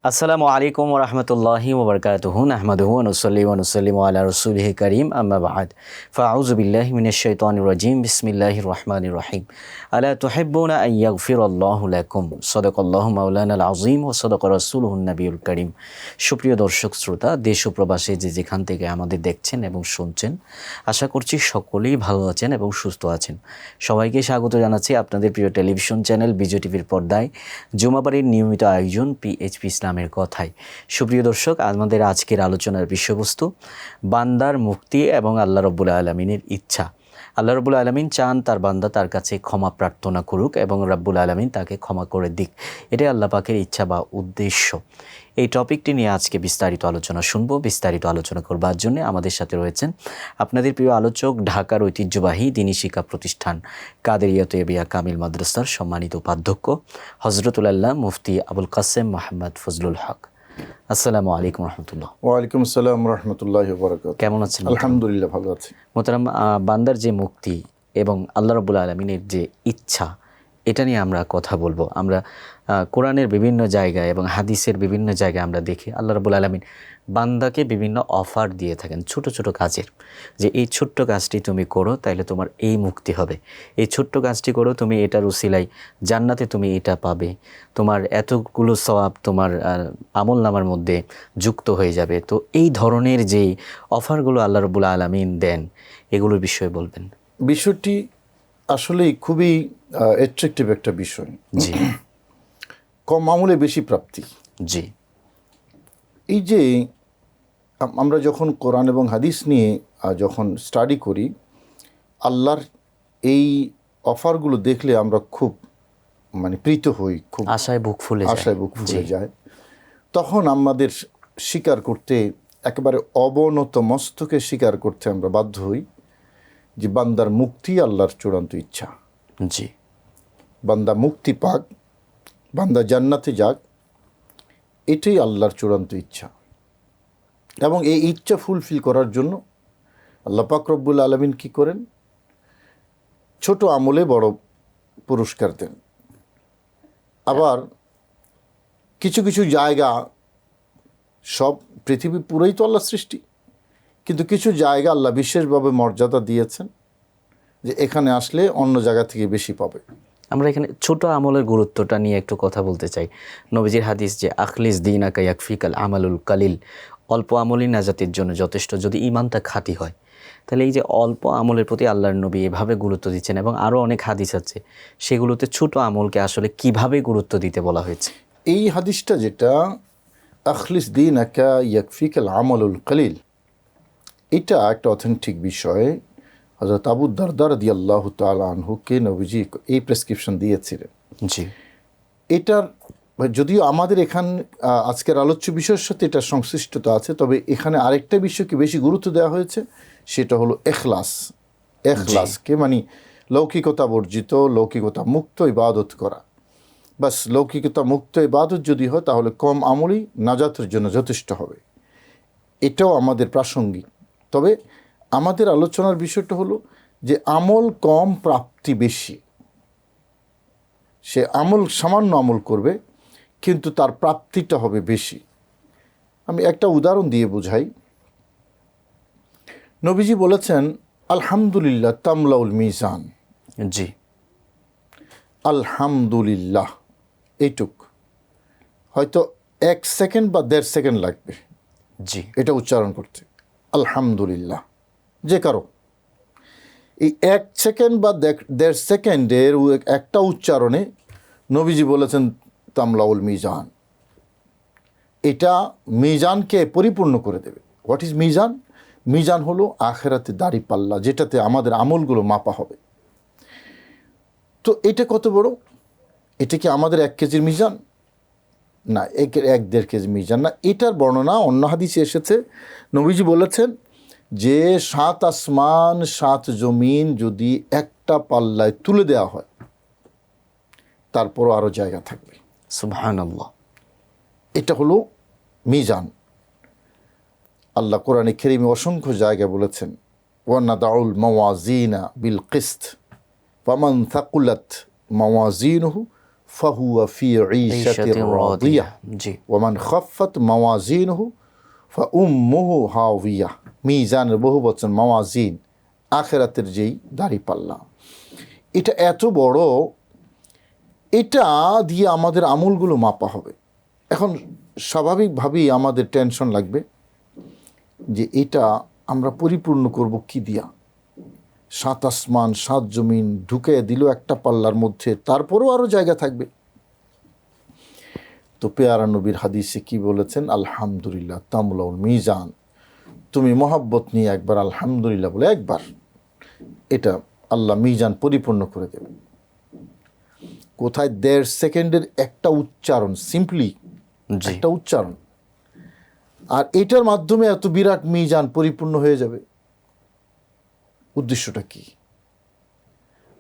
আসসালামু আলাইকুম ওয়া রাহমাতুল্লাহি ওয়া বারাকাতুহু নাহমাদুহু ওয়া নুসাল্লিমু আলা রাসূলিহি কারীম আম্মা বা'দ ফাআউযু বিল্লাহি মিনাশ শাইতানির রাজীম বিসমিল্লাহির রহমানির রহিম আলা তুহিব্বুনা আন ইয়াগফিরাল্লাহু লাকুম সাদাকাল্লাহু মাওলানাল আযীম ওয়া সাদাকা রাসূলুহুন নবিয়ুল কারীম। সুপ্রিয় দর্শক শ্রোতা, দেশ ও প্রবাসে যে যেখান থেকে আমাদের দেখছেন এবং শুনছেন, আশা করছি সকলেই ভালো আছেন এবং সুস্থ আছেন। সবাইকে স্বাগত জানাচ্ছি আপনাদের প্রিয় টেলিভিশন চ্যানেল বিজয় টিভির পর্দায় জুমাবারের নিয়মিত আয়োজন পিএইচপি ইসলামের কথায়। সুপ্রিয় দর্শক, আমাদের আজকের আলোচনার বিষয়বস্তু বান্দার মুক্তি এবং আল্লাহ রাব্বুল আলামিনের ইচ্ছা। আল্লাহ রাব্বুল আলামিন চান তার বান্দা তার কাছে ক্ষমা প্রার্থনা করুক এবং রাব্বুল আলামিন তাকে ক্ষমা করে দিক। এটাই আল্লাহ পাকের ইচ্ছা বা উদ্দেশ্য। এই টপিকটি নিয়ে আজকে বিস্তারিত আলোচনা শুনবো। বিস্তারিত আলোচনা করবার জন্য আমাদের সাথে রয়েছেন আপনাদের প্রিয় আলোচক, ঢাকার ঐতিহ্যবাহী দ্বীনী শিক্ষা প্রতিষ্ঠান কাদেরিয়া তৈয়বিয়া কামিল মাদ্রাসার সম্মানিত উপাধ্যক্ষ হযরতুল আল্লাহ মুফতি আবুল কাসেম মোহাম্মদ ফজলুল হক। আসসালামু আলাইকুম রহমতুল্লাহ। ওয়ালাইকুম আসসালাম রহমতুল্লাহি ওয়া বারাকাতুহু। কেমন আছেন? আলহামদুলিল্লাহ, ভালো আছি। মোহতারাম, বান্দার যে মুক্তি এবং আল্লাহ রাব্বুল আলামিনের যে ইচ্ছা, এটা নিয়ে আমরা কথা বলবো। আমরা কোরআনের বিভিন্ন জায়গায় এবং হাদিসের বিভিন্ন জায়গায় আমরা দেখি আল্লাহ রাব্বুল আলামিন বান্দাকে বিভিন্ন অফার দিয়ে থাকেন ছোট ছোট কাজের, যে এই ছোট্ট কাজটি তুমি করো তাইলে তোমার এই মুক্তি হবে, এই ছোট্ট কাজটি করো তুমি এটার উসিলায় জান্নাতে তুমি এটা পাবে, তোমার এতগুলো সওয়াব তোমার আমল নামার মধ্যে যুক্ত হয়ে যাবে। তো এই ধরনের যেই অফারগুলো আল্লাহ রাব্বুল আলামিন দেন, এগুলোর বিষয়ে বলবেন। বিষয়টি আসলেই খুবই অ্যাট্রাকটিভ একটা বিষয়। জি কম আমলে বেশি প্রাপ্তি। জি এই যে আমরা যখন কোরআন এবং হাদিস নিয়ে যখন স্টাডি করি, আল্লাহর এই অফারগুলো দেখলে আমরা খুব প্রীত হই, খুব আশায় বুক ফুলে যায়। তখন আমাদের স্বীকার করতে, একেবারে অবনত মস্তকে স্বীকার করতে আমরা বাধ্য হই যে বান্দার মুক্তি আল্লাহর চূড়ান্ত ইচ্ছা। জি, বান্দা মুক্তি পাক, বান্দা জান্নাতে যাক, এটাই আল্লাহর চূড়ান্ত ইচ্ছা। এবং এই ইচ্ছা ফুলফিল করার জন্য আল্লাহ পাক রব্বুল আলামিন কী করেন? ছোট আমলে বড় পুরস্কার দেন। আবার কিছু কিছু জায়গা, সব পৃথিবী পুরোই তো আল্লাহ সৃষ্টি, কিন্তু কিছু জায়গা আল্লাহ বিশেষভাবে মর্যাদা দিয়েছেন যে এখানে আসলে অন্য জায়গা থেকে বেশি পাবে। আমরা এখানে ছোট আমলের গুরুত্বটা নিয়ে একটু কথা বলতে চাই। নবীজির হাদিস যে আখলিস দীনাকা ইয়াকফিকাল আমালুল কালিল, অল্প আমলই নাজাতের জন্য যথেষ্ট, যদি ঈমানটা খাঁটি হয়। তাহলে এই যে অল্প আমলের প্রতি আল্লাহর নবী এভাবে গুরুত্ব দিচ্ছেন এবং আরও অনেক হাদিস আছে, সেগুলোতে ছোট আমলকে আসলে কিভাবে গুরুত্ব দিতে বলা হয়েছে? এই হাদিসটা যেটা আখলিস দীনাকা ইয়াকফিকাল আমালুল কালিল, এটা একটা অথেন্টিক বিষয়। হযরত আবু দারদা রাদিয়াল্লাহু তাআলা আনহুকে নবীজি এই প্রেসক্রিপশন দিয়েছিলেন। জি, এটার যদিও আমাদের আজকের আলোচ্য বিষয়ের সাথে এটা সংশ্লিষ্টতা আছে, তবে এখানে আরেকটা বিষয়কে বেশি গুরুত্ব দেওয়া হয়েছে, সেটা হলো এখলাস। এখলাসকে লৌকিকতা বর্জিত, লৌকিকতা মুক্ত ইবাদত করা। বাস লৌকিকতা মুক্ত ইবাদত যদি হয় তাহলে কম আমলই নাজাতের জন্য যথেষ্ট হবে। এটাও আমাদের প্রাসঙ্গিক। তবে আমাদের আলোচনার বিষয়টা হলো যে আমল কম, প্রাপ্তি বেশি। সে সামান্য আমল করবে, কিন্তু তার প্রাপ্তিটা হবে বেশি। আমি একটা উদাহরণ দিয়ে বুঝাই। নবীজি বলেছেন, আলহামদুলিল্লাহ তামলাউল মিজান। জি, আলহামদুলিল্লাহ এইটুক হয়তো 1 সেকেন্ড বা 1.5 সেকেন্ড লাগবে জি, এটা উচ্চারণ করতে। আলহামদুলিল্লাহ যে কারো এই 1 সেকেন্ড বা 1.5 সেকেন্ডের একটা উচ্চারণে নবীজি বলেছেন তামলাউল মিজান, এটা মিজানকে পরিপূর্ণ করে দেবে। What is Mizan? মিজান হলো আখিরাতে দাঁড়িপাল্লা, যেটাতে আমাদের আমলগুলো মাপা হবে। তো এটা কত বড়? এটা কি আমাদের 1 কেজির মিজান? না, 1-1.5 কেজি মিজান না। এটার বর্ণনা অন্য হাদিসে এসেছে। নবীজি বলেছেন যে 7 আসমান 7 জমিন যদি একটা পাল্লায় তুলে দেওয়া হয়, তারপরও আরও জায়গা থাকবে। সুবহানাল্লাহ। এটা হলো মিজান। আল্লাহ কোরআনে কারীমে অসংখ্য জায়গায় বলেছেন, ওয়ানাদাউল মাওয়াজিনা বিল কিসত ফামান থাকুলাত মাওয়াজিনুহু ফাহুয়া ফি ঈশাতির রাদিয়া জি ওয়ামান খাফফাত মাওয়াজিনহু ফাউম্মুহু হাওয়িয়া। মিজানের বহু বচন মাওয়াজিন, আখিরাতের যেই দাঁড়িপাল্লা, এটা এত বড়, এটা দিয়ে আমাদের আমলগুলো মাপা হবে। এখন স্বাভাবিকভাবেই আমাদের টেনশন লাগবে যে এটা আমরা পরিপূর্ণ করব কি দিয়া। 7 আসমান 7 জমিন ঢুকে দিল একটা পাল্লার মধ্যে, তারপরেও আরও জায়গা থাকবে। তো পেয়ারা নবীর হাদিসে কি বলেছেন? আলহামদুলিল্লাহ তামলাউল মিজান। তুমি মহাব্বত নিয়ে একবার আলহামদুলিল্লাহ বলে একবার, এটা আল্লাহ মিজান পরিপূর্ণ করে দেবে। কোথায় 1.5 সেকেন্ডের একটা উচ্চারণ, সিম্পলি জি একটা উচ্চারণ, আর এটার মাধ্যমে এত বিরাট মিজান পরিপূর্ণ হয়ে যাবে। উদ্দেশ্যটা কি?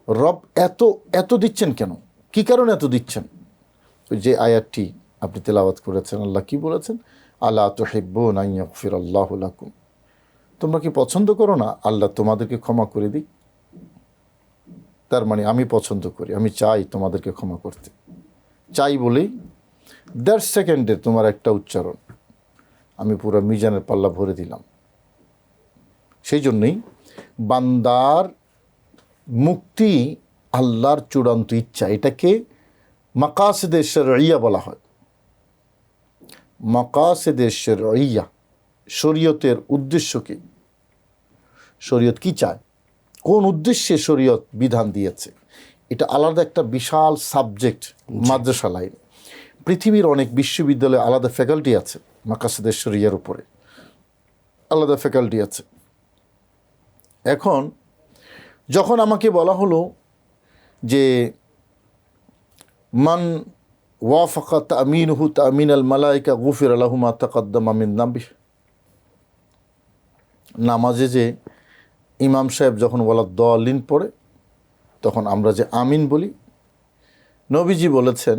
রব এত এত দিচ্ছেন কেন? কি কারণে এত দিচ্ছেন? ওই যে আয়াতটি আপনি তেলাওয়াত করেছেন, আল্লাহ কি বলেছেন? আলা তুহিব্বুনা আন ইয়াগফিরাল্লাহু লাকুম। তোমরা কি পছন্দ করো না আল্লাহ তোমাদেরকে ক্ষমা করে দিক? তার মানে আমি পছন্দ করি, আমি চাই তোমাদেরকে ক্ষমা করতে। চাই বলেই 1.5 সেকেন্ডের তোমার একটা উচ্চারণ আমি পুরো মিজানের পাল্লা ভরে দিলাম। সেই জন্যই বান্দার মুক্তি আল্লাহর চূড়ান্ত ইচ্ছা, এটাকে মাকাসিদে শরঈয়া বলা হয়। মাকাসিদে শরঈয়া, শরীয়তের উদ্দেশ্য কি? শরীয়ত কি চায়, কোন উদ্দেশ্যে শরীয়ত বিধান দিয়েছে, এটা আলাদা একটা বিশাল সাবজেক্ট। মাদ্রাসা লাইন, পৃথিবীর অনেক বিশ্ববিদ্যালয়ে আলাদা ফ্যাকাল্টি আছে মাকাসিদে শরঈয়ার উপরে, আলাদা ফ্যাকাল্টি আছে। এখন যখন আমাকে বলা হলো যে মান ওয়াফাকা তামিনহু তামিন আল মালাইকা গুফির লাহু মা তাকাদ্দামা মিন যামবিহি, নামাজে যে ইমাম সাহেব যখন ওয়ালা দাল্লিন পড়ে তখন আমরা যে আমিন বলি, নবীজি বলেছেন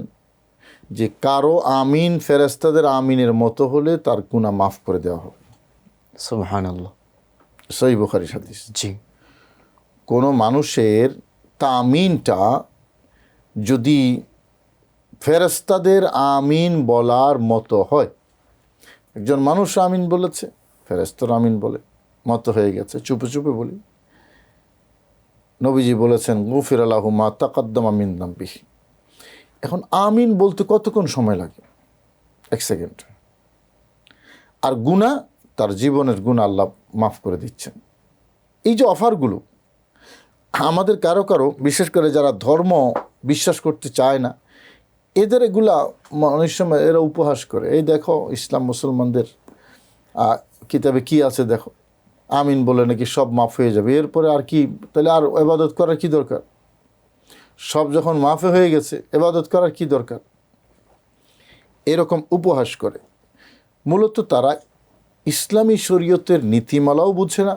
যে কারো আমিন ফেরেশতাদের আমিনের মতো হলে তার গুনাহ মাফ করে দেওয়া হবে। সুবহানাল্লাহ। সহিহ বুখারীর হাদিস। জি কোনো মানুষের তামিনটা যদি ফেরেশতাদের আমিন বলার মতো হয়, একজন মানুষ আমিন বলেছে, ফেরেশতার আমিন বলে মতো হয়ে গেছে, চুপে চুপে বলি, নবীজি বলেছেন গুফির লাহু মা তাকাদ্দামা মিন যামবিহি। এখন আমিন বলতে কতক্ষণ সময় লাগে? 1 সেকেন্ড। আর গুনাহ, তার জীবনের গুনাহ আল্লাহ মাফ করে দিচ্ছেন। এই যে অফারগুলো আমাদের কারো কারো, বিশেষ করে যারা ধর্ম বিশ্বাস করতে চায় না, এদের এগুলা অনেক সময় এরা উপহাস করে, এই দেখো ইসলাম মুসলমানদের কিতাবে কি আছে দেখো, আমিন বলে নাকি সব মাফ হয়ে যাবে, এরপরে আর কি, তাহলে আর ইবাদত করার কি দরকার? সব যখন মাফে হয়ে গেছে ইবাদত করার কি দরকার? এরকম উপহাস করে। মূলত তারা ইসলামী শরীয়তের নীতিমালাও বুঝে না,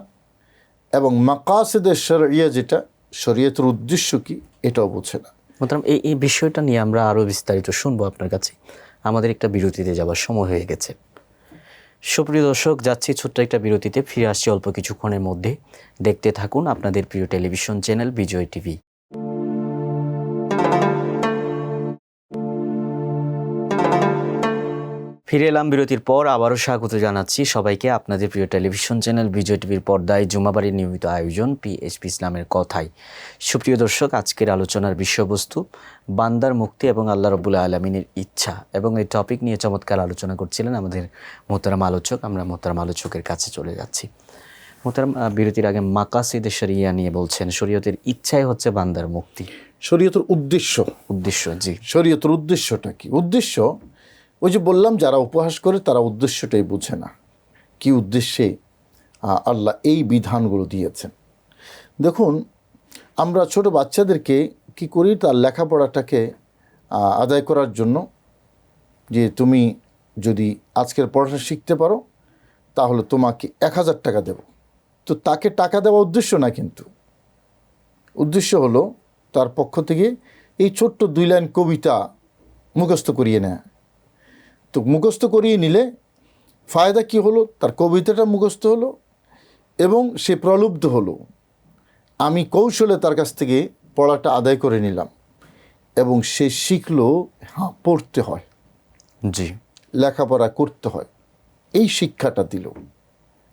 এবং মাকাসিদে শরঈয়া, যেটা শরীয়তের উদ্দেশ্য কি, এটাও বুঝে না। মোহতারাম, এই বিষয়টা নিয়ে আমরা আরও বিস্তারিত শুনবো আপনার কাছে। আমাদের একটা বিরতিতে যাবার সময় হয়ে গেছে। সুপ্রিয় দর্শক, যাচ্ছি ছোট্ট একটা বিরতিতে, ফিরে আসছি অল্প কিছুক্ষণের মধ্যে। দেখতে থাকুন আপনাদের প্রিয় টেলিভিশন চ্যানেল বিজয় টিভি। ফিরে এলাম বিরতির পর। আবারও স্বাগত জানাচ্ছি সবাইকে আপনাদের প্রিয় টেলিভিশন চ্যানেল বিজয় টিভির পর্দায় জুমাবাড়ির নিয়মিত আয়োজন পিএসপি ইসলামের কথায়। সুপ্রিয় দর্শক, আজকের আলোচনার বিষয়বস্তু বান্দার মুক্তি এবং আল্লাহ রাব্বুল আলামিনের ইচ্ছা, এবং এই টপিক নিয়ে চমৎকার আলোচনা করছিলেন আমাদের মোহতারাম আলোচক। আমরা মোহতারাম আলোচকের কাছে চলে যাচ্ছি। মোহতারাম, বিরতির আগে মাকাসিদে শরিয়া নিয়ে বলছেন, শরীয়তের ইচ্ছাই হচ্ছে বান্দার মুক্তি। শরীয়তের উদ্দেশ্য, জি শরীয়তের উদ্দেশ্যটা কি? উদ্দেশ্য, ওই যে বললাম, যারা উপহাস করে তারা উদ্দেশ্যটাই বুঝে না, কি উদ্দেশ্যে আল্লাহ এই বিধানগুলো দিয়েছেন। দেখুন, আমরা ছোট বাচ্চাদেরকে কি করি, তার লেখাপড়াটাকে আদায় করার জন্য, যে তুমি যদি আজকের পড়াশোনা শিখতে পারো তাহলে তোমাকে 1000 টাকা দেব। তো তাকে টাকা দেওয়া উদ্দেশ্য না, কিন্তু উদ্দেশ্য হলো তার পক্ষ থেকে এই ছোট্ট 2 লাইন কবিতা মুখস্থ করিয়ে নেয়। তো মুখস্থ করিয়ে নিলে ফায়দা কি হলো? তার কবিতাটা মুখস্থ হলো এবং সে প্রলুব্ধ হলো। আমি কৌশলে তার কাছ থেকে পড়াটা আদায় করে নিলাম। এবং সে শিখলো হ্যাঁ পড়তে হয়, জি, লেখাপড়া করতে হয়, এই শিক্ষাটা দিল।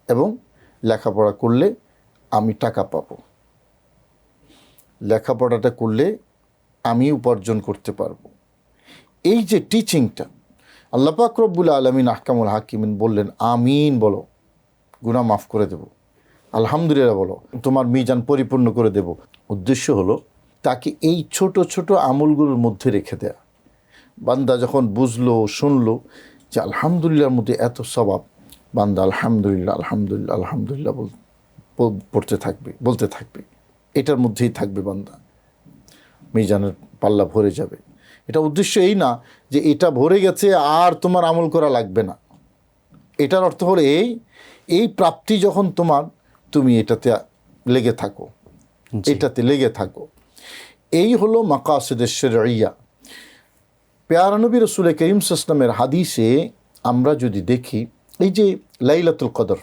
এবং লেখাপড়া করলে আমি টাকা পাবো, লেখাপড়াটা করলে আমি উপার্জন করতে পারবো, এই যে টিচিংটা আল্লাহ পাক রব্বুল আলামিন আহকামুল হাকিমিন বললেন আমিন বলো, গুনাহ মাফ করে দেব, আলহামদুলিল্লাহ বলো, তোমার মিজান পরিপূর্ণ করে দেব। উদ্দেশ্য হলো তাকে এই ছোট ছোট আমলগুলোর মধ্যে রেখে দেয়া। বান্দা যখন বুঝলো, শুনলো যে আলহামদুলিল্লাহর মধ্যে এত সওয়াব, বান্দা আলহামদুলিল্লাহ আলহামদুলিল্লাহ আলহামদুলিল্লাহ পড়তে থাকবে, বলতে থাকবে, এটার মধ্যেই থাকবে বান্দা, মিজানের পাল্লা ভরে যাবে। এটা উদ্দেশ্য এই না যে এটা ভরে গেছে আর তোমার আমল করা লাগবে না। এটার অর্থ হলো এই প্রাপ্তি যখন তোমার, তুমি এটাতে লেগে থাকো, এটাতে লেগে থাকো। এই হলো মাকাসিদে শরঈয়া। পেয়ারা নবী রাসূল করিম সাল্লাল্লাহু আলাইহি ওয়াসাল্লামের হাদিসে আমরা যদি দেখি, এই যে লাইলাতুল কদর,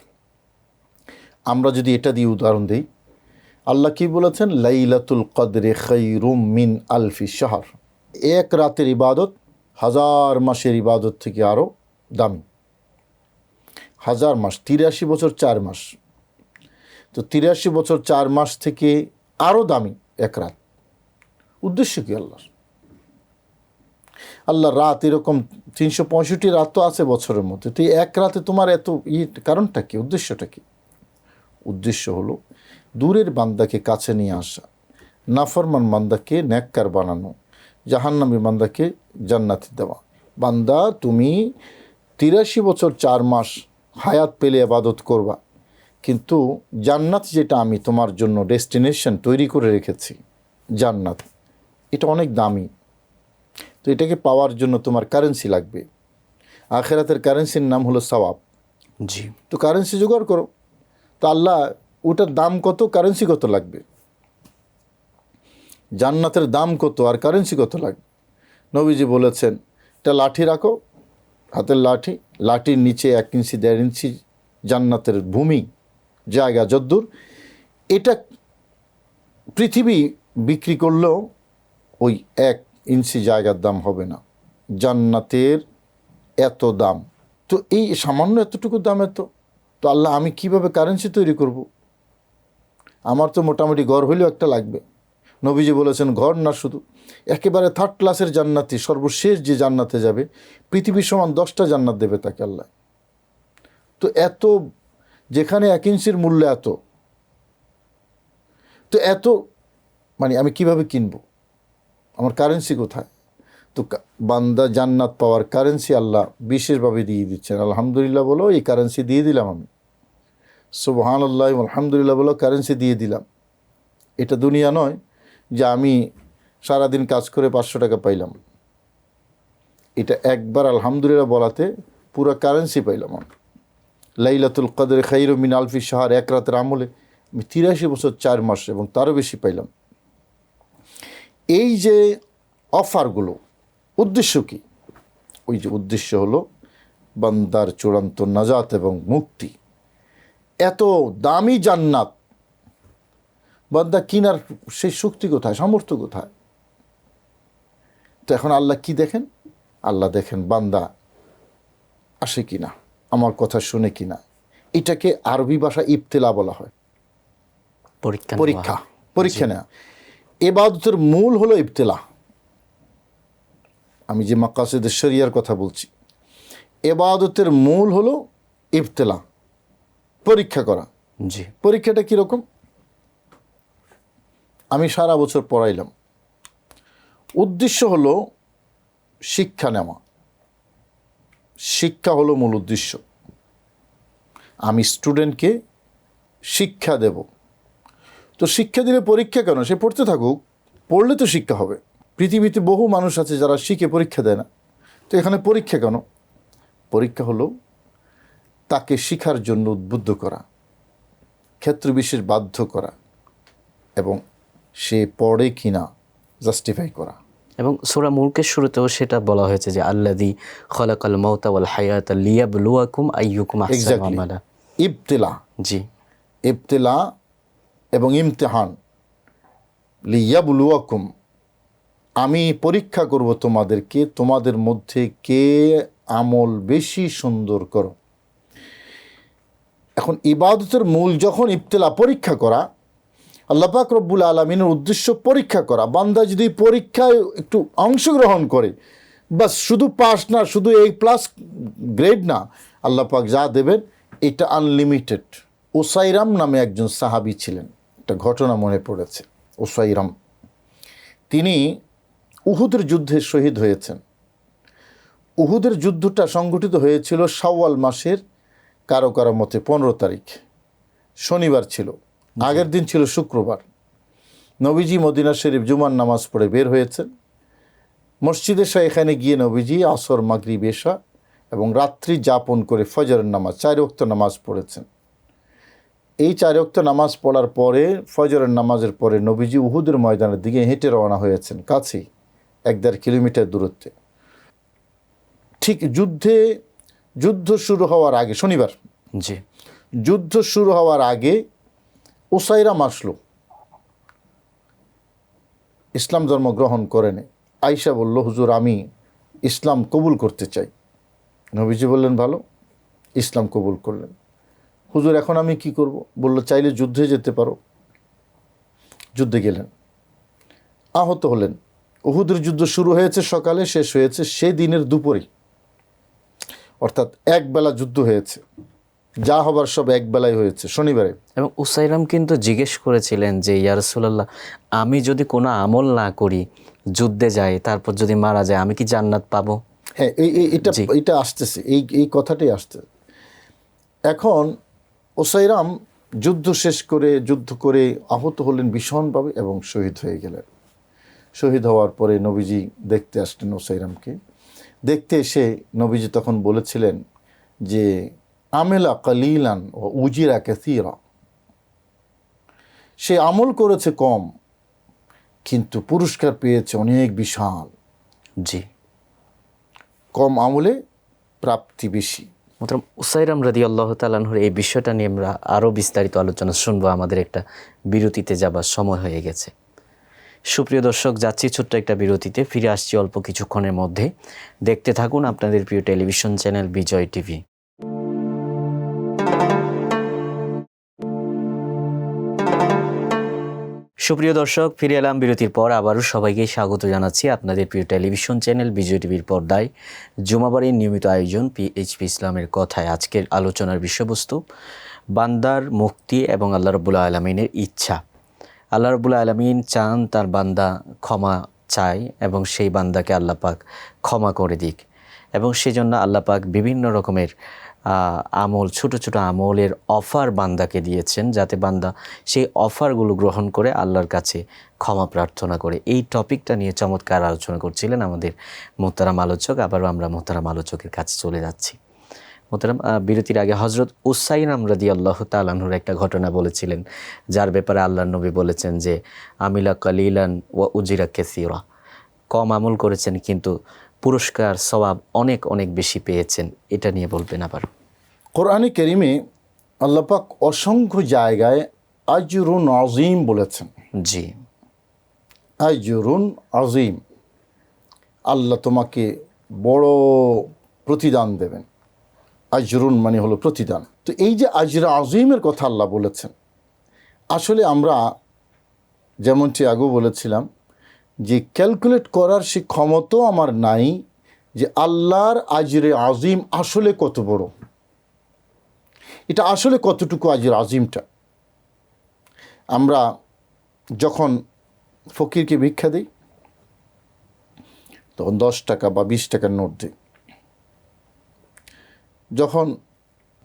আমরা যদি এটা দিয়ে উদাহরণ দিই, আল্লাহ কি বলেছেন? লাইলাতুল কদরে খায়রুম মিন আলফি শাহর। এক রাতের ইবাদত 1000 মাসের ইবাদত থেকে আরও দামি। 1000 মাস 83 বছর 4 মাস, তো 83 বছর 4 মাস থেকে আরও দামি এক রাত। উদ্দেশ্য কি আল্লাহর রাত এরকম 365 রাত তো আছে বছরের মধ্যে, তো এক রাতে তোমার এত কারণটা কি, উদ্দেশ্যটা কি? উদ্দেশ্য হলো দূরের বান্দাকে কাছে নিয়ে আসা, নাফরমান বান্দাকে নেককার বানানো, জাহান্নামী বান্দাকে জান্নাতে দেওয়া। বান্দা তুমি 83 বছর 4 মাস হায়াত পেলে ইবাদত করবা, কিন্তু জান্নাত যেটা আমি তোমার জন্য ডেস্টিনেশন তৈরি করে রেখেছি, জান্নাত, এটা অনেক দামি। তো এটাকে পাওয়ার জন্য তোমার কারেন্সি লাগবে। আখেরাতের কারেন্সির নাম হলো সওয়াব। জি, তো কারেন্সি জোগাড় করো। তো আল্লাহ ওটার দাম কত, কারেন্সি কত লাগবে? জান্নাতের দাম কত আর কারেন্সি কত লাগবে? নবীজি বলেছেন, এটা লাঠি রাখো, হাতের লাঠি, লাঠির নিচে 1 ইঞ্চি 1.5 ইঞ্চি জান্নাতের ভূমি, জায়গা যদ্দূর, এটা পৃথিবী বিক্রি করলেও ওই 1 ইঞ্চি জায়গার দাম হবে না। জান্নাতের এত দাম, তো এই সামান্য এতটুকু দাম এত, তো আল্লাহ আমি কিভাবে কারেন্সি তৈরি করব? আমার তো মোটামুটি ঘর হইলেও একটা লাগবে। নবীজি বলেছেন ঘর না, শুধু একেবারে 3rd ক্লাসের জান্নাতি, সর্বশেষ যে জান্নাতে যাবে, পৃথিবীর সমান 10টা জান্নাত দেবে তাকে আল্লাহ। তো এত, যেখানে 1 ইঞ্চির মূল্য এত, তো এত মানে আমি কিভাবে কিনবো? আমার কারেন্সি কোথায়? তো বান্দা জান্নাত পাওয়ার কারেন্সি আল্লাহ বিশেষভাবে দিয়ে দিচ্ছেন। আলহামদুলিল্লাহ বলো, এই কারেন্সি দিয়ে দিলাম আমি, সুবহানাল্লাহ আলহামদুলিল্লাহ বলো, কারেন্সি দিয়ে দিলাম। এটা দুনিয়া নয় যে আমি সারাদিন কাজ করে 500 টাকা পাইলাম। এটা একবার আলহামদুলিল্লাহ বলাতে পুরো কারেন্সি পাইলাম আমি। লাইলাতুল কদরে খায়রুম মিন আলফি শাহর, এক রাতের আমলে আমি 83 বছর 4 মাস এবং তারও বেশি পাইলাম। এই যে অফারগুলো, উদ্দেশ্য কি? ওই যে উদ্দেশ্য হলো বান্দার চূড়ান্ত নাজাত এবং মুক্তি। এত দামি জান্নাত বান্দা কিনার সেই শক্তি কোথায়, সামর্থ্য কোথায়? তো এখন আল্লাহ কি দেখেন? আল্লাহ দেখেন বান্দা আসে কিনা, আমার কথা শুনে কিনা। এটাকে আরবি ভাষা ইবতিলা বলা হয়, পরীক্ষা নেওয়া। ইবাদতের মূল হলো ইবতিলা। আমি যে মাকাসিদে শরিয়ার কথা বলছি, ইবাদতের মূল হলো ইবতিলা, পরীক্ষা করা। জি, পরীক্ষাটা কীরকম? আমি সারা বছর পড়াইলাম, উদ্দেশ্য হলো শিক্ষা নেওয়া, শিক্ষা হলো মূল উদ্দেশ্য। আমি স্টুডেন্টকে শিক্ষা দেব। তো শিক্ষা দিলে পরীক্ষা কেন? সে পড়তে থাকুক, পড়লে তো শিক্ষা হবে। পৃথিবীতে বহু মানুষ আছে যারা শিখে পরীক্ষা দেয় না, তো এখানে পরীক্ষা কেন? পরীক্ষা হলো তাকে শিখার জন্য উদ্বুদ্ধ করা, ক্ষেত্র বিশেষ বাধ্য করা, এবং সে পড়ে কিনা জাস্টিফাই করা। এবং সূরা মুলকের শুরুতেও সেটা বলা হয়েছে যে আল্লাযী খালাকাল মাউতা ওয়াল হায়াতা লিয়াবলুয়াকুম আইয়ুকুম আহসানু আমালা। ইবতিলা, জি, ইবতিলা এবং ইমতিহান, লিয়াবলুয়াকুম, আমি পরীক্ষা করব তোমাদেরকে, তোমাদের মধ্যে কে আমল বেশি সুন্দর করো। এখন ইবাদতের মূল যখন ইবতিলা, পরীক্ষা করা, আল্লাহ পাক রব্বুল আলামিনের উদ্দেশ্য পরীক্ষা করা। বান্দা যদি পরীক্ষায় একটু অংশগ্রহণ করে, বাস শুধু পাস না, শুধু A+ গ্রেড না, আল্লাহ পাক যা দেবেন এটা আনলিমিটেড। ওসাইরাম নামে একজন সাহাবী ছিলেন, একটা ঘটনা মনে পড়েছে। ওসাইরাম তিনি উহুদের যুদ্ধে শহীদ হয়েছেন। উহুদের যুদ্ধটা সংগঠিত হয়েছিল শাওয়াল মাসের কারো কারো মতে 15 তারিখ, শনিবার ছিল, আগের দিন ছিল শুক্রবার। নবীজি মদিনা শরীফ জুমার নামাজ পড়ে বের হয়েছেন। মসজিদে শাইখানে গিয়ে নবীজি আসর, মাগরিব, এশা এবং রাত্রি যাপন করে ফজরের নামাজ 4 ওয়াক্ত নামাজ পড়েছেন। এই 4 ওয়াক্ত নামাজ পড়ার পরে, ফজরের নামাজের পরে নবীজি উহুদের ময়দানের দিকে হেঁটে রওনা হয়েছেন, কাছেই 1-1.5 কিলোমিটার দূরত্বে। ঠিক যুদ্ধ শুরু হওয়ার আগে, শনিবার, জি, যুদ্ধ শুরু হওয়ার আগে ওসাইরাম আসলো, ইসলাম ধর্ম গ্রহণ করেনি। আয়েশা বলল, হুজুর আমি ইসলাম কবুল করতে চাই। নবীজি বললেন ভালো, ইসলাম কবুল করলেন। হুজুর এখন আমি কি করব? বলল, চাইলে যুদ্ধে যেতে পারো। যুদ্ধে গেলেন, আহত হলেন। উহুদের যুদ্ধ শুরু হয়েছে সকালে, শেষ হয়েছে সেদিনের দুপুরে, অর্থাৎ একবেলা যুদ্ধ হয়েছে। যা হবার সব একবেলায় হয়েছে, শনিবারে। এবং উসাইরাম কিন্তু জিজ্ঞেস করেছিলেন যে ইয়া রাসূলুল্লাহ, আমি যদি কোনো আমল না করি, যুদ্ধে যাই, তারপর যদি মারা যায়, আমি কি জান্নাত পাবো? হ্যাঁ, এটা আসতেছে, এই কথাটাই আসতেছে। এখন ওসাইরাম যুদ্ধ করে আহত হলেন ভীষণভাবে এবং শহীদ হয়ে গেলেন। শহীদ হওয়ার পরে নবীজি দেখতে আসলেন ওসাইরামকে। দেখতে এসে নবীজি তখন বলেছিলেন যে আমেলা কালিলান ও উজিরা কাসীরা, সে আমল করেছে কম কিন্তু পুরস্কার পেয়েছে অনেক বিশাল। জি, কম আমলে প্রাপ্তি বেশি। মোহতারাম উসাইরাম রাদিয়াল্লাহু তাআলা আনহুর এই বিষয়টা নিয়ে আমরা আরও বিস্তারিত আলোচনা শুনবো। আমাদের একটা বিরতিতে যাবার সময় হয়ে গেছে। সুপ্রিয় দর্শক, যাচ্ছি ছোট্ট একটা বিরতিতে, ফিরে আসছি অল্প কিছুক্ষণের মধ্যে। দেখতে থাকুন আপনাদের প্রিয় টেলিভিশন চ্যানেল বিজয় টিভি। সুপ্রিয় দর্শক, ফিরে এলাম বিরতির পর। আবারও সবাইকে স্বাগত জানাচ্ছি আপনাদের প্রিয় টেলিভিশন চ্যানেল বিজয় টিভির পর্দায় জুমাবারের নিয়মিত আয়োজন পিএইচপি ইসলামের কথায়। আজকের আলোচনার বিষয়বস্তু বান্দার মুক্তি এবং আল্লাহ রাব্বুল আলামিনের ইচ্ছা। আল্লাহ রাব্বুল আলামিন চান তার বান্দা ক্ষমা চায় এবং সেই বান্দাকে আল্লাহ পাক ক্ষমা করে দিক, এবং সেজন্য আল্লাহ পাক বিভিন্ন রকমের আমল, ছোট ছোট আমলের অফার বান্দাকে দিয়েছেন, যাতে বান্দা সেই অফারগুলো গ্রহণ করে আল্লাহর কাছে ক্ষমা প্রার্থনা করে। এই টপিকটা নিয়ে চমৎকার আলোচনা করছিলেন আমাদের মোহতারাম আলোচক। আবারও আমরা মোহতারাম আলোচকের কাছে চলে যাচ্ছি। মোহতারাম, বিরতির আগে হযরত উসাইরাম রাদিয়াল্লাহু তাআলা আনহুর একটা ঘটনা বলেছিলেন, যার ব্যাপারে আল্লাহর নবী বলেছেন যে আমিলা কালিলান ওয়া উজিরা কাসীরা, কম আমল করেছেন কিন্তু পুরস্কার সওয়াব অনেক অনেক বেশি পেয়েছেন। এটা নিয়ে বলবেন আবার। কোরআনে কারিমে আল্লাহ পাক অসংখ্য জায়গায় আজরুন আযীম বলেছেন। জি, আজরুন আযীম, আল্লাহ তোমাকে বড় প্রতিদান দেবেন। আজরুন মানে হলো প্রতিদান। তো এই যে আজরা আযীমের কথা আল্লাহ বলেছেন, আসলে আমরা যেমনটি আগেও বলেছিলাম যে ক্যালকুলেট করার সে ক্ষমতাও আমার নাই যে আল্লাহর আজরে আযীম আসলে কত বড়, এটা আসলে কতটুকু আজর আযীমটা। আমরা যখন ফকিরকে ভিক্ষা দিই তখন 10 টাকা বা 20 টাকার নোট দিই। যখন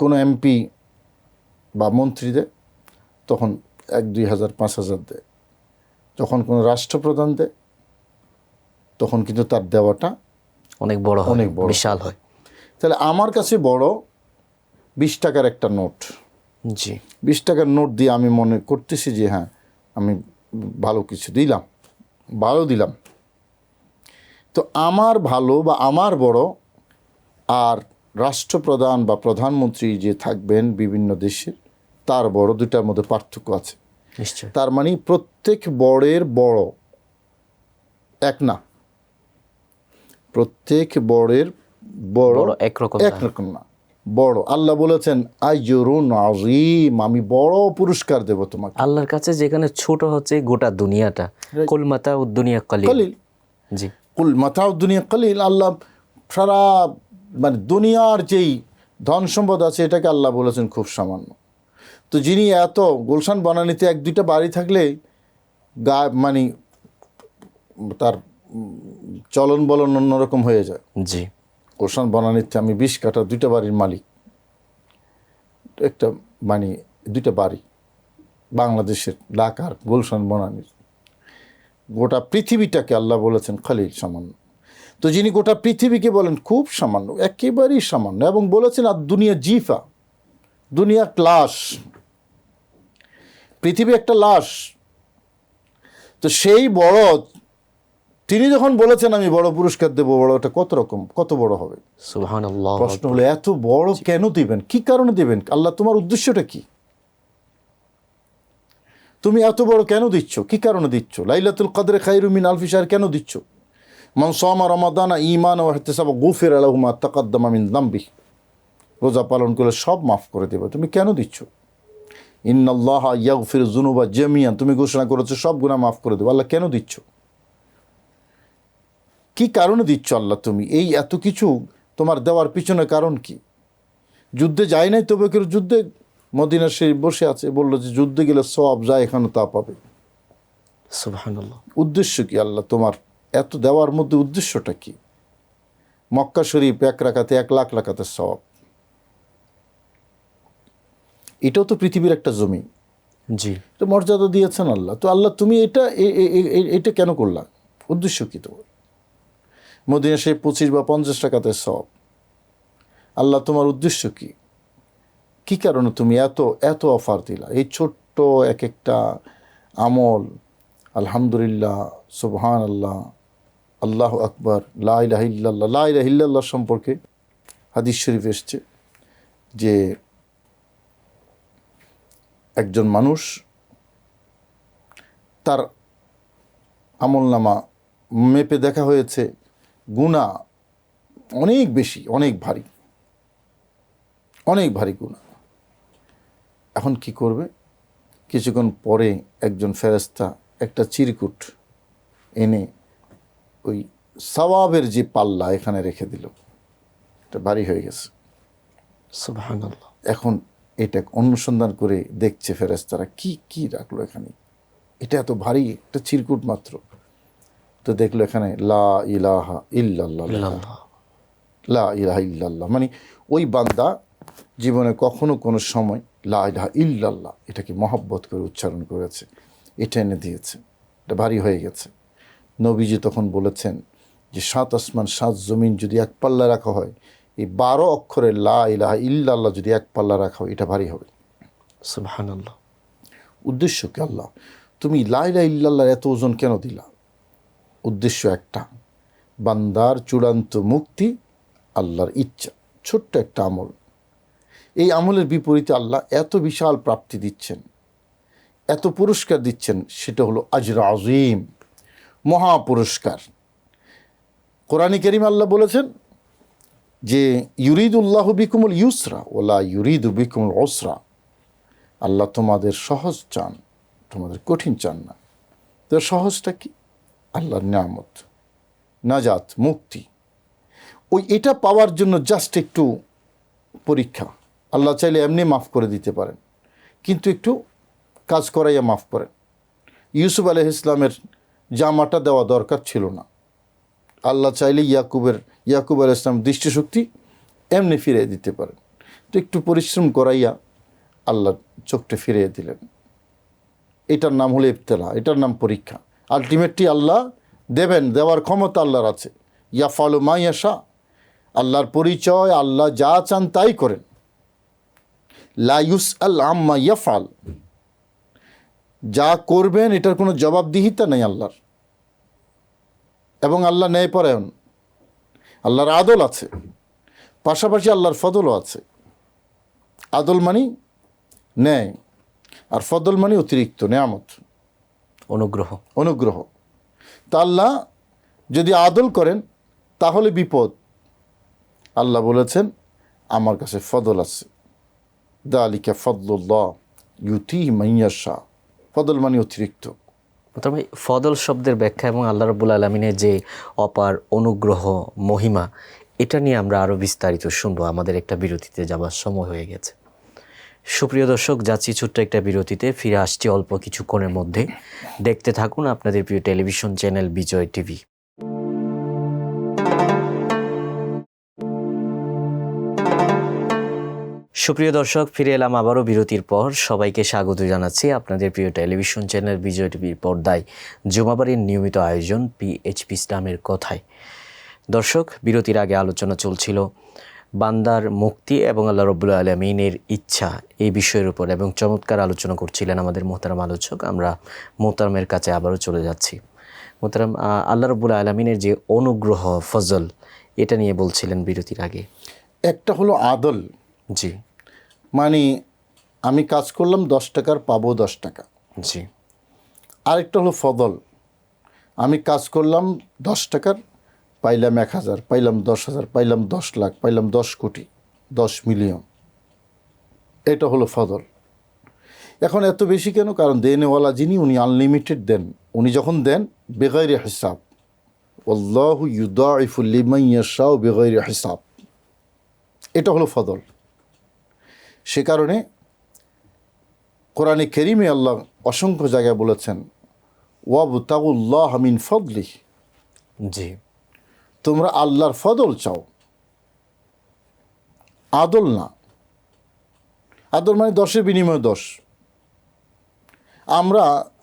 কোনো এমপি বা মন্ত্রী দেয় তখন 1-2 হাজার 5 হাজার দেয়। যখন কোনো রাষ্ট্রপ্রধান দেয় তখন কিন্তু তার দেওয়াটা অনেক বড় হয়, অনেক বড়, বিশাল হয়। তাহলে আমার কাছে বড় 20 টাকার একটা নোট। জি, 20 টাকার নোট দিয়ে আমি মনে করতেছি যে হ্যাঁ আমি ভালো কিছু দিলাম, ভালো দিলাম। তো আমার ভালো বা আমার বড় আর রাষ্ট্রপ্রধান বা প্রধানমন্ত্রী যে থাকবেন বিভিন্ন দেশের, তার বড়, দুটার মধ্যে পার্থক্য আছে। নিশ্চয়। তার মানে প্রত্যেক বড়ের বড় এক না, প্রত্যেক বড়ের বড় বড় একরকম না। একরকম না, বড়। আল্লাহ বলেছেন আজরুন আযীম, আমি বড় পুরস্কার দেব তোমাকে। আল্লাহর কাছে যেখানে ছোট হচ্ছে গোটা দুনিয়াটা, কুল মাতাউদ দুনিয়া কালিল। কলিল, জি, কুল মাতাউদ দুনিয়া কলিল। আল্লাহ সারা মানে দুনিয়ার যেই ধন সম্পদ আছে এটাকে আল্লাহ বলেছেন খুব সামান্য। তো যিনি এত গুলশান বনানীতে এক দুইটা বাড়ি থাকলে মানে তার চলন বলন অন্যরকম হয়ে যায়। জি, গুলশান বনানীতে আমি 20 কাঠা 2টা বাড়ির মালিক, একটা মানে 2টা বাড়ি বাংলাদেশের ঢাকার গুলশান বনানীর। গোটা পৃথিবীটাকে আল্লাহ বলেছেন খলিল, সামান্য। তো যিনি গোটা পৃথিবীকে বলেন খুব সামান্য, একেবারেই সামান্য, এবং বলেছেন আর দুনিয়া জিফা, দুনিয়া লাশ, পৃথিবী একটা লাশ। তো সেই বড় তিনি যখন বলেছেন আমি বড় পুরস্কার দেবো, বড়টা কত রকম, কত বড় হবে? সুবহানাল্লাহ। প্রশ্ন হলো এত বড় কেন দিবেন, কি কারণে দিবেন? আল্লাহ তোমার উদ্দেশ্যটা কি? তুমি এত বড় কেন দিচ্ছ, কি কারণে দিচ্ছ? লাইলাতুল কদরে খায়রুম মিন আলফি শাহর কেন দিচ্ছ? মান সামা রমাদানা ঈমানান ওয়া ইহতিসাবান গুফিরা লাহু মা তাকাদ্দামা মিন যামবি, রোজা পালন করলে সব মাফ করে দেবে। তুমি কেন দিচ্ছ? ইন্নাল্লাহা ইয়াগফিরু যুনুবা জামিআন, তুমি ঘোষণা করেছো সব গুনাহ মাফ করে দেবে। আল্লাহ কেন দিচ্ছ, কি কারণে দিচ্ছ আল্লাহ? তুমি এই এত কিছু তোমার দেওয়ার পিছনে কারণ কি? যুদ্ধে যায় নাই তবে কেউ যুদ্ধে মদিনা শরীফ বসে আছে, বললো যে যুদ্ধে গেলে সব যায় এখানে তা পাবে। সুবহানাল্লাহ। উদ্দেশ্য কি আল্লাহ তোমার এত দেওয়ার মধ্যে, উদ্দেশ্যটা কি? মক্কা শরীফ 1 রাকাতে 1 লাখ রাকাতের সওয়াব, এটাও তো পৃথিবীর একটা জমি, জি, এটা মর্যাদা দিয়েছেন আল্লাহ। তো আল্লাহ তুমি এটা কেন করলা, উদ্দেশ্য কি তোমার? মদিনা শরীফ 25 বা 50 রাকাতের সওয়াব, আল্লাহ তোমার উদ্দেশ্য কি? কি কারণে তুমি এত এত অফার দিলা? এই ছোট্ট এক একটা আমল, আলহামদুলিল্লাহ, সুবহানাল্লাহ, আল্লাহু আকবার, লা ইলাহা ইল্লাল্লাহ। লা ইলাহা ইল্লাল্লাহ সম্পর্কে হাদিস শরীফ এসছে যে একজন মানুষ তার আমলনামা মেপে দেখা হয়েছে গুনাহ অনেক বেশি, অনেক ভারী, অনেক ভারী গুনাহ। এখন কি করবে? কিছুক্ষণ পরে একজন ফেরেশতা একটা চিরকুট এনে ওই সওয়াবের যে পাল্লা এখানে রেখে দিল, এটা ভারী হয়ে গেছে। সুবহানাল্লাহ। এখন এটা অনুসন্ধান করে দেখছে ফেরেশতারা, কি কি রাখলো এখানে, এটা এত ভারী একটা চিরকুট মাত্র। তো দেখলো এখানে লা ইলাহা ইল্লাল্লাহ লেখা। আল্লাহ। লা ইলাহা ইল্লাল্লাহ মানে ওই বান্দা জীবনে কখনো কোনো সময় লা ইলাহা ইল্লাল্লাহ এটাকে মহব্বত করে উচ্চারণ করেছে, এটা এনে দিয়েছে, এটা ভারী হয়ে গেছে। নবীজি তখন বলেছেন যে 7 আসমান 7 জমিন যদি এক পাল্লা রাখা হয়, এই 12 অক্ষরের লা ইলাহা ইল্লাল্লাহ যদি এক পাল্লা রাখা হয়, এটা ভারী হবে। সুবহানাল্লাহ। উদ্দেশ্য কি আল্লাহ? তুমি লা ইলাহা ইল্লাল্লাহর এত ওজন কেন দিলা? উদ্দেশ্য একটা, বান্দার চূড়ান্ত মুক্তি, আল্লাহর ইচ্ছা। ছোট্ট একটা আমল, এই আমলের বিপরীতে আল্লাহ এত বিশাল প্রাপ্তি দিচ্ছেন, এত পুরস্কার দিচ্ছেন, সেটা হলো আজর আযীম, মহা পুরস্কার। কোরআনে কারীমে আল্লাহ বলেছেন যে ইউরিদুল্লাহু বিকুমুল ইউসরা ওয়ালা ইউরিদু বিকুমুল উসরা, আল্লাহ তোমাদের সহজ চান, তোমাদের কঠিন চান না। তো সহজটা কি? আল্লাহর নিয়ামত, নাজাত, মুক্তি। ওই এটা পাওয়ার জন্য জাস্ট একটু পরীক্ষা। আল্লাহ চাইলে এমনি মাফ করে দিতে পারেন, কিন্তু একটু কাজ করাইয়া মাফ করেন। ইউসুফ আলাইহিস ইসলামের জামাটা দেওয়া দরকার ছিল না, আল্লাহ চাইলে ইয়াকুব আলাইহিস ইসলাম দৃষ্টিশক্তি এমনি ফিরিয়ে দিতে পারেন। তো একটু পরিশ্রম করাইয়া আল্লাহ চোখটা ফিরিয়ে দিলেন। এটার নাম হলো ইবতেলা, এটার নাম পরীক্ষা। আলটিমেটলি আল্লাহ দেবেন, দেওয়ার ক্ষমতা আল্লাহর আছে। ইয়াফালু মা ইয়াশা, আল্লাহর পরিচয়, আল্লাহ যা চান তাই করেন। লা ইউসআল আম্মা ইয়াফআল, যা করবেন এটার কোনো জবাবদিহিতা নেই আল্লাহর। এবং আল্লাহ ন্যায়পরায়ণ, আল্লাহর আদল আছে, পাশাপাশি আল্লাহর ফদলও আছে। আদল মানে ন্যায়, আর ফদল মানে অতিরিক্ত নেয়ামত, অনুগ্রহ। অনুগ্রহ। তা আল্লাহ যদি আদল করেন তাহলে বিপদ। আল্লাহ বলেছেন আমার কাছে ফদল আছে, দালিকা ফদলুল্লাহ ইউতিহি মান ইয়াশা। ফদল মানে অতিরিক্ত। তবে ফদল শব্দের ব্যাখ্যা এবং আল্লাহ রাব্বুল আলামিনের যে অপার অনুগ্রহ মহিমা, এটা নিয়ে আমরা আরও বিস্তারিত শুনবো। আমাদের একটা বিরতিতে যাবার সময় হয়ে গেছে। সুপ্রিয় দর্শক, যাচ্ছি ছোট্ট একটা বিরতিতে, ফিরে আসছি অল্প কিছুক্ষণের মধ্যে। দেখতে থাকুন আপনাদের প্রিয় টেলিভিশন চ্যানেল বিজয় টিভি। সুপ্রিয় দর্শক, ফিরে এলাম আবারও বিরতির পর। সবাইকে স্বাগত জানাচ্ছি আপনাদের প্রিয় টেলিভিশন চ্যানেল বিজয় টিভির পর্দায় জুমাবারের নিয়মিত আয়োজন পিএইচপি ইসলামের কথায়। দর্শক, বিরতির আগে আলোচনা চলছিল বান্দার মুক্তি এবং আল্লাহ রাব্বুল আলামিনের ইচ্ছা এই বিষয়ের উপর, এবং চমৎকার আলোচনা করছিলেন আমাদের মোহতারাম আলোচক। আমরা মোহতারামের কাছে আবারও চলে যাচ্ছি। মোহতারাম, আল্লাহ রাব্বুল আলামিনের যে অনুগ্রহ ফজল, এটা নিয়ে বলছিলেন বিরতির আগে। একটা হলো আদল, জি মানে আমি কাজ করলাম 10 টাকার পাবো 10 টাকা। জি। আরেকটা হলো ফদল, আমি কাজ করলাম 10 টাকার, পাইলাম 1000, পাইলাম 10,000, পাইলাম 10 লাখ, পাইলাম 10 কোটি, 10 মিলিয়ন। এটা হলো ফদল। এখন এত বেশি কেন? কারণ দেনেওয়ালা যিনি, উনি আনলিমিটেড দেন। উনি যখন দেন বেগাইরে হিসাব, আল্লাহু ইউদাইফু লিমান ইয়াশাউ বেগাইরে হিসাব। এটা হলো ফদল। সে কারণে কোরআনে কারীমে আল্লাহ অসংখ্য জায়গায় বলেছেন ওয়াবতাগুল্লাহ মিন ফদলিহি, জি। তোমরা আল্লাহর ফদল চাও, আদল না। আদল মানে 10-এর বিনিময়ে 10। আমরা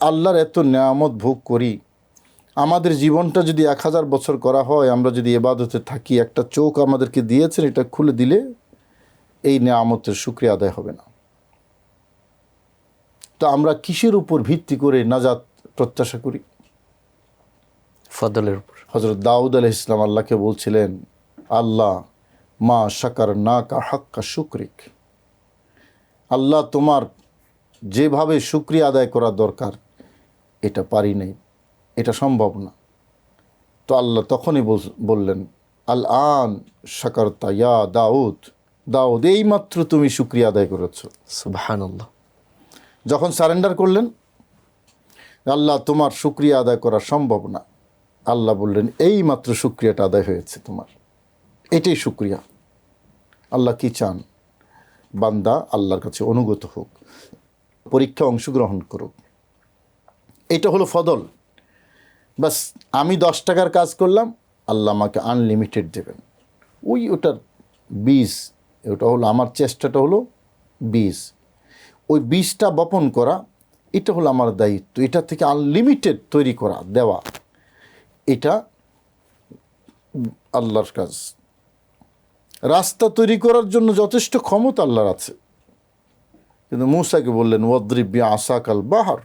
আল্লাহর এত নেয়ামত ভোগ করি, আমাদের জীবনটা যদি 1000 বছর করা হয়, আমরা যদি ইবাদতে থাকি, একটা চোখ আমাদেরকে দিয়েছেন, এটা খুলে দিলে এই নেয়ামতের শুকরিয়া আদায় হবে না। তো আমরা কিসের উপর ভিত্তি করে নাজাত প্রত্যাশা করি? ফদলের উপর। হযরত দাউদ আলাইহিস সালাম আল্লাহকে বলছিলেন, আল্লাহ মা শাকার না কা হাক্কা শুকরিক, আল্লাহ তোমার যেভাবে শুকরিয়া আদায় করা দরকার এটা পারি নাই, এটা সম্ভব না। তো আল্লাহ তখনই বললেন, আল আন শাকারতা ইয়া দাউদ, দাউদ এইমাত্র তুমি শুকরিয়া আদায় করেছ। সুবহানাল্লাহ। যখন সারেন্ডার করলেন, আল্লাহ তোমার শুকরিয়া আদায় করা সম্ভব না, আল্লাহ বললেন এই মাত্র শুকরিয়াটা আদায় হয়েছে তোমার, এটাই শুকরিয়া। আল্লাহ কি চান? বান্দা আল্লাহর কাছে অনুগত হোক, পরীক্ষা অংশগ্রহণ করুক। এটা হলো ফদল। বাস আমি 10 টাকার কাজ করলাম, আল্লাহ আমাকে আনলিমিটেড দেবেন। ওটার বীজ, ওটা হলো আমার চেষ্টাটা হলো বীজ। ওই বীজটা বপন করা, এটা হলো আমার দায়িত্ব। এটা থেকে আনলিমিটেড তৈরি করা, দেওয়া, এটা আল্লাহর কাজ। রাস্তা তৈরি করার জন্য যথেষ্ট ক্ষমতা আল্লাহর আছে, কিন্তু মূসাকে বললেন ওয়াদরিব বিআসাকাল বাহর,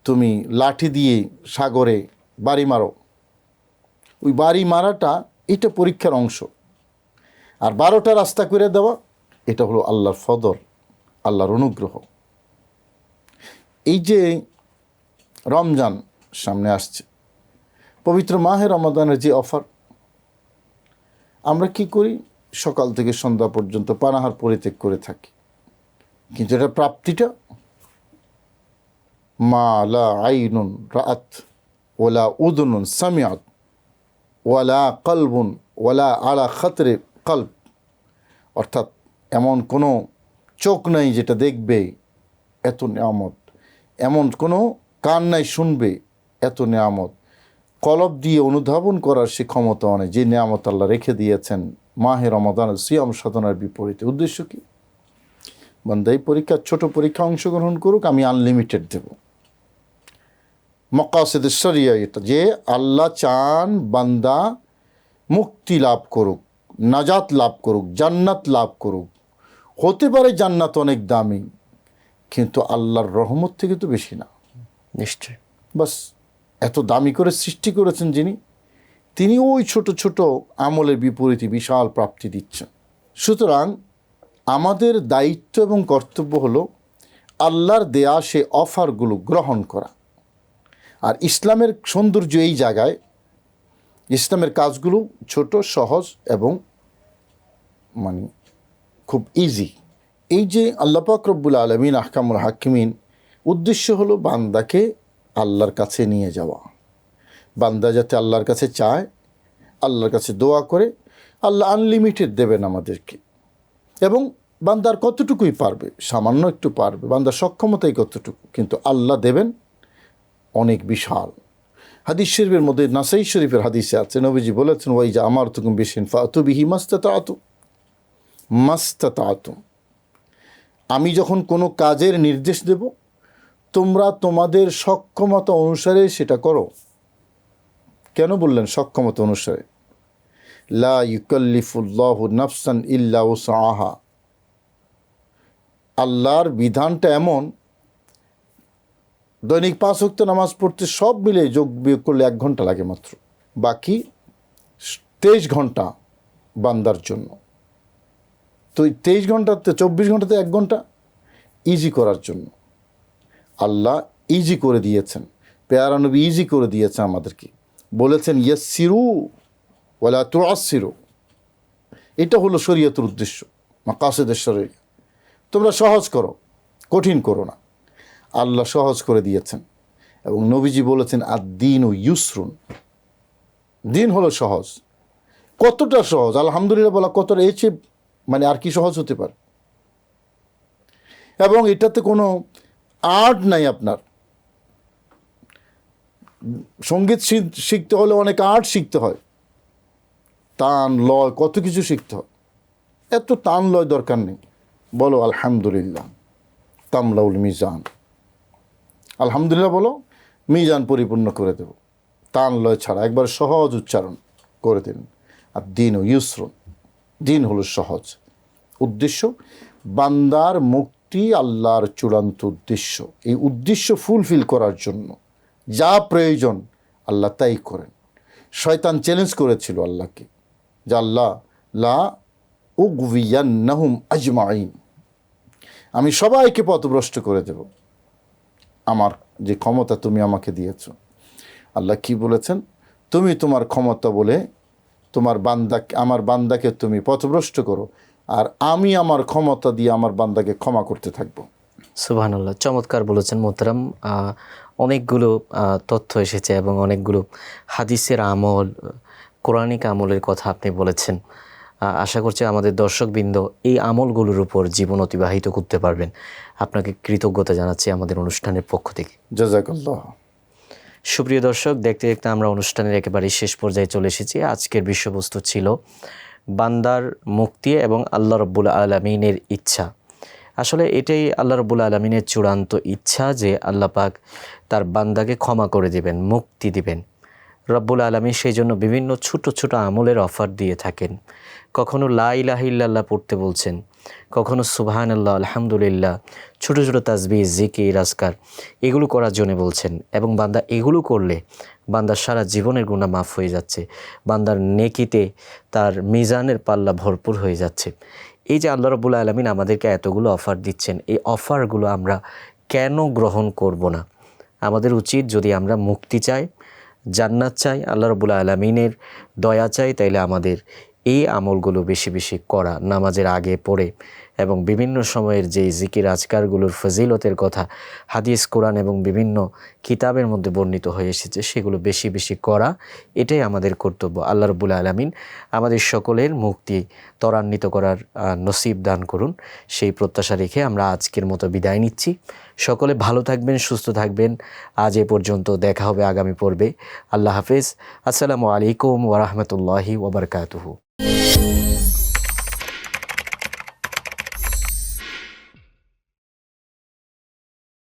তুমি লাঠি দিয়ে সাগরে বাড়ি মারো। ওই বাড়ি মারাটা এটা পরীক্ষার অংশ। আর 12টা রাস্তা করে দেওয়া, এটা হলো আল্লাহর ফদল, আল্লাহর অনুগ্রহ। এই যে রমজান সামনে আসছে, পবিত্র মাহে রমাদানের যে অফার, আমরা কি করি? সকাল থেকে সন্ধ্যা পর্যন্ত পানাহার পরিত্যাগ করে থাকি, কিন্তু এটা প্রাপ্তিটা মা লা আইনুন রাআত ওয়ালা উযুনুন সামিআত ওয়ালা কলবুন ওয়ালা আলা খাতরে কলব, অর্থাৎ এমন কোনো চোখ নাই যেটা দেখবে এত নেয়ামত, এমন কোনো কান নাই শুনবে এত নেয়ামত, কলব দিয়ে অনুধাবন করার সে ক্ষমতা অনেক যে নেয়ামত আল্লাহ রেখে দিয়েছেন মাহে রমাদানের সিয়াম সাধনার বিপরীতে। উদ্দেশ্য কি? বান্দা এই পরীক্ষা, ছোট পরীক্ষা অংশগ্রহণ করুক, আমি আনলিমিটেড দেব। মাকাসিদ শরিয়া এটা, যে আল্লাহ চান বান্দা মুক্তি লাভ করুক, নাজাত লাভ করুক, জান্নাত লাভ করুক। হতে পারে জান্নাত অনেক দামি, কিন্তু আল্লাহর রহমত থেকে তো বেশি না। নিশ্চয়। বাস এত দামি করে সৃষ্টি করেছেন যিনি, তিনি ওই ছোট ছোট আমলের বিপরীতে বিশাল প্রাপ্তি দিচ্ছেন। সুতরাং আমাদের দায়িত্ব এবং কর্তব্য হলো আল্লাহর দেয়া সে অফারগুলো গ্রহণ করা। আর ইসলামের সৌন্দর্য এই জায়গায়, ইসলামের কাজগুলো ছোট, সহজ এবং মানে খুব ইজি। এই যে আল্লাহ পাক রব্বুল আলামিন আহকামুল হাকিমিন, উদ্দেশ্য হলো বান্দাকে আল্লাহর কাছে নিয়ে যাওয়া। বান্দা যাতে আল্লাহর কাছে চায়, আল্লাহর কাছে দোয়া করে, আল্লাহ আনলিমিটেড দেবেন আমাদেরকে। এবং বান্দার কতটুকুই পারবে, সামান্য একটু পারবে, বান্দার সক্ষমতাই কতটুকু, কিন্তু আল্লাহ দেবেন অনেক বিশাল। হাদিস শরীফের মধ্যে, নাসাই শরীফের হাদিসে আছে, নবীজি বলেছেন, ওয়াই যা আমার তুকুম বিশিন ফাতু বিহি মাস্তাতাতুম। আমি যখন কোনো কাজের নির্দেশ দেব, তোমরা তোমাদের সক্ষমতা অনুসারে সেটা করো। কেন বললেন সক্ষমতা অনুসারে? লা ইউকাল্লিফুল্লাহু নাফসান ইল্লা উসআহা। আল্লাহর বিধানটা এমন, দৈনিক 5 ওয়াক্ত নামাজ পড়তে সব মিলে যোগ বিয়োগ করলে 1 ঘন্টা লাগে মাত্র, বাকি 23 ঘন্টা বান্দার জন্য। তো 23 ঘন্টাতে 24 ঘন্টাতে 1 ঘন্টা ইজি করার জন্য আল্লাহ ইজি করে দিয়েছেন। পেয়ারা নবী ইজি করে দিয়েছেন আমাদেরকে, বলেছেন ইয়াসসিরু ওয়ালা তুআসসিরু। এটা হলো শরীয়তের উদ্দেশ্য, মাকাসিদুশ শরীয়ত। তোমরা সহজ করো, কঠিন করো না। আল্লাহ সহজ করে দিয়েছেন। এবং নবীজি বলেছেন আদ-দীনু ইউসরুন, দিন হলো সহজ। কতটা সহজ আলহামদুলিল্লাহ বলা, কতটা এসে মানে আর কি সহজ হতে পারে? এবং এটাতে কোনো আর্ট নাই। আপনার সঙ্গীত শিখতে হলে অনেক আর্ট শিখতে হয়, টান লয় কত কিছু শিখতে হয়। এত টান লয় দরকার নেই। বলো আলহামদুলিল্লাহ তামলাউল মিজান, আলহামদুলিল্লাহ বলো, মিজান পরিপূর্ণ করে দেব। টান লয় ছাড়া একবার সহজ উচ্চারণ করে দিন। আর দিন ও ইউসরুন, দিন হলো সহজ। উদ্দেশ্য বান্দার মুক্তি আল্লাহর চূড়ান্ত উদ্দেশ্য। এই উদ্দেশ্য ফুলফিল করার জন্য যা প্রয়োজন আল্লাহ তাই করেন। শয়তান চ্যালেঞ্জ করেছিল আল্লাহকে যে আল্লাহ লা উগওয়িয়ান্নাহুম আজমাইন, আমি সবাইকে পথভ্রষ্ট করে দেব, আমার যে ক্ষমতা তুমি আমাকে দিয়েছ। আল্লাহ কি বলেছেন? তুমি তোমার ক্ষমতা বলে আমার বান্দাকে তুমি পথভ্রষ্ট করো, আর আমি আমার ক্ষমতা দিয়ে আমার বান্দাকে ক্ষমা করতে থাকবো। সুবহানাল্লাহ, চমৎকার বলেছেন মোহতারাম। অনেকগুলো তথ্য এসেছে এবং অনেকগুলো হাদিসের আমল, কোরআনিক আমলের কথা আপনি বলেছেন। আশা করছি আমাদের দর্শকবৃন্দ এই আমলগুলোর উপর জীবন অতিবাহিত করতে পারবেন। আপনাকে কৃতজ্ঞতা জানাচ্ছি আমাদের অনুষ্ঠানের পক্ষ থেকে। জাযাকাল্লাহ। সুপ্রিয় দর্শক, দেখতে দেখতে আমরা অনুষ্ঠানের একেবারে শেষ পর্যায়ে চলে এসেছি। আজকের বিষয়বস্তু ছিল বান্দার মুক্তি এবং আল্লাহ রাব্বুল আলামিনের ইচ্ছা। আসলে এটাই আল্লাহ রাব্বুল আলামিনের চূড়ান্ত ইচ্ছা যে আল্লাহ পাক তার বান্দাকে ক্ষমা করে দিবেন, মুক্তি দিবেন। রব্বুল আলামিন সেই জন্য বিভিন্ন ছোট ছোট আমলের অফার দিয়ে থাকেন। কখনো লা ইলাহা ইল্লাল্লাহ পড়তে বলছেন, কখনো সুবহানাল্লাহ, আলহামদুলিল্লাহ, ছোট ছোট তাসবিহ, জিকির, আজকার এগুলো করার জন্য বলছেন। এবং বান্দা এগুলো করলে বান্দার সারা জীবনের গুনাহ মাফ হয়ে যাচ্ছে, বান্দার নেকিতে তার মিজানের পাল্লা ভরপুর হয়ে যাচ্ছে। এই যে আল্লাহ রাব্বুল আলামিন আমাদেরকে এতগুলো অফার দিচ্ছেন, এই অফারগুলো আমরা কেন গ্রহণ করব না? আমাদের উচিত, যদি আমরা মুক্তি চাই, জান্নাত চাই, আল্লাহ রাব্বুল আলামিনের দয়া চাই, তাইলে আমাদের এই আমলগুলো বেশি বেশি করা, নামাজের আগে পড়ে এবং বিভিন্ন সময়ের যে জিকির আজকারগুলোর ফজিলতের কথা হাদিস, কোরআন এবং বিভিন্ন কিতাবের মধ্যে বর্ণিত হয়ে এসেছে, সেগুলো বেশি বেশি করা, এটাই আমাদের কর্তব্য। আল্লাহ রাব্বুল আলামিন আমাদের সকলের মুক্তি ত্বরান্বিত করার নসিব দান করুন, সেই প্রত্যাশা রেখে আমরা আজকের মতো বিদায় নিচ্ছি। সকলে ভালো থাকবেন, সুস্থ থাকবেন। আজ এ পর্যন্ত, দেখা হবে আগামী পর্বে। আল্লাহ হাফেজ। আসসালামু আলাইকুম ওয়া রাহমাতুল্লাহি ওয়া বারাকাতুহু।